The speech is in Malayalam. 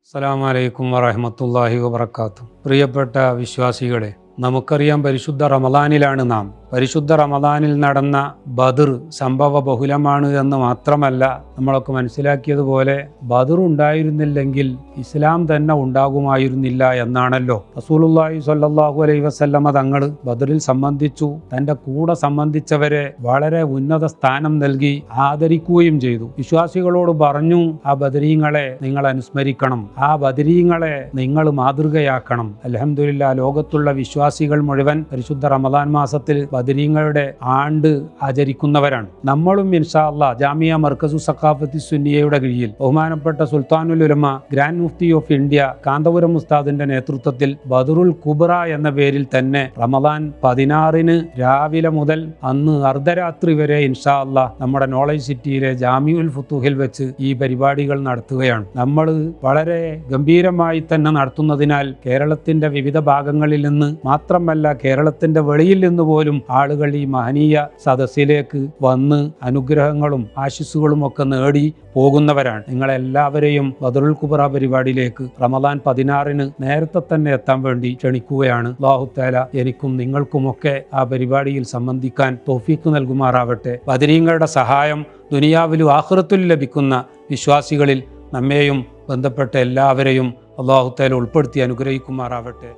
അസ്സലാമു അലൈക്കും വറഹ്മത്തുള്ളാഹി വബറകാതുഹു. പ്രിയപ്പെട്ട വിശ്വാസികളെ, നമുക്കറിയാം പരിശുദ്ധ റമദാനിലാണ് നാം. പരിശുദ്ധ റമദാനിൽ നടന്ന ബദർ സംഭവ ബഹുലമാണ് എന്ന് മാത്രമല്ല, നമ്മളൊക്കെ മനസ്സിലാക്കിയതുപോലെ ബദർ ഉണ്ടായിരുന്നില്ലെങ്കിൽ ഇസ്ലാം തന്നെ ഉണ്ടാകുമായിരുന്നില്ല എന്നാണല്ലോ. റസൂലുള്ളാഹി സ്വല്ലല്ലാഹു അലൈഹി വസല്ലമ തങ്ങൾ ബദറിൽ സംബന്ധിച്ചു. തൻ്റെ കൂടെ സംബന്ധിച്ചവരെ വളരെ ഉന്നത സ്ഥാനം നൽകി ആദരിക്കുകയും ചെയ്തു. വിശ്വാസികളോട് പറഞ്ഞു, ആ ബദരീങ്ങളെ നിങ്ങൾ അനുസ്മരിക്കണം, ആ ബദരീങ്ങളെ നിങ്ങൾ മാതൃകയാക്കണം. അൽഹംദുലില്ലാഹ്, ലോകത്തുള്ള വിശ്വാസികൾ മുഴുവൻ പരിശുദ്ധ റമദാൻ മാസത്തിൽ ബദരീങ്ങളുടെ ആണ്ട് ആചരിക്കുന്നവരാണ്. നമ്മളും ഇൻഷാ അല്ലാഹ് ജാമിയ മർക്കസു സഖാഫത്തി സുന്നിയയുടെ കീഴിൽ ബഹുമാനപ്പെട്ട സുൽത്താനുൽ ഉലമ ഗ്രാൻഡ് മുഫ്തി ഓഫ് ഇന്ത്യ കാന്തപുരം ഉസ്താദിന്റെ നേതൃത്വത്തിൽ ബദറുൽ കുബ്ര എന്ന പേരിൽ തന്നെ റമദാൻ 16 രാവിലെ മുതൽ അന്ന് അർദ്ധരാത്രി വരെ ഇൻഷാ അല്ലാഹ് നമ്മുടെ നോളജ് സിറ്റിയിലെ ജാമിഉൽ ഫുത്തൂഹിൽ വെച്ച് ഈ പരിപാടികൾ നടത്തുകയാണ്. നമ്മൾ വളരെ ഗംഭീരമായി തന്നെ നടത്തുന്നതിനാൽ കേരളത്തിന്റെ വിവിധ ഭാഗങ്ങളിൽ നിന്ന് മാത്രമല്ല, കേരളത്തിന്റെ വെളിയിൽ നിന്ന് പോലും ആളുകൾ ഈ മഹനീയ സദസ്സിലേക്ക് വന്ന് അനുഗ്രഹങ്ങളും ആശിസ്സുകളും ഒക്കെ നേടി പോകുന്നവരാണ്. നിങ്ങളെല്ലാവരെയും ബദറുൽ കുബ്ര പരിപാടിയിലേക്ക് റമദാൻ 16 നേരത്തെ തന്നെ എത്താൻ വേണ്ടി ക്ഷണിക്കുകയാണ്. അല്ലാഹു തആല എനിക്കും നിങ്ങൾക്കുമൊക്കെ ആ പരിപാടിയിൽ സംബന്ധിക്കാൻ തൗഫീഖ് നൽകുമാറാവട്ടെ. ബദരീങ്ങളുടെ സഹായം ദുനിയാവിലും ആഖിറത്തിലും ലഭിക്കുന്ന വിശ്വാസികളിൽ നമ്മെയും ബന്ധപ്പെട്ട എല്ലാവരെയും അല്ലാഹു തആല ഉൾപ്പെടുത്തി അനുഗ്രഹിക്കുമാറാവട്ടെ.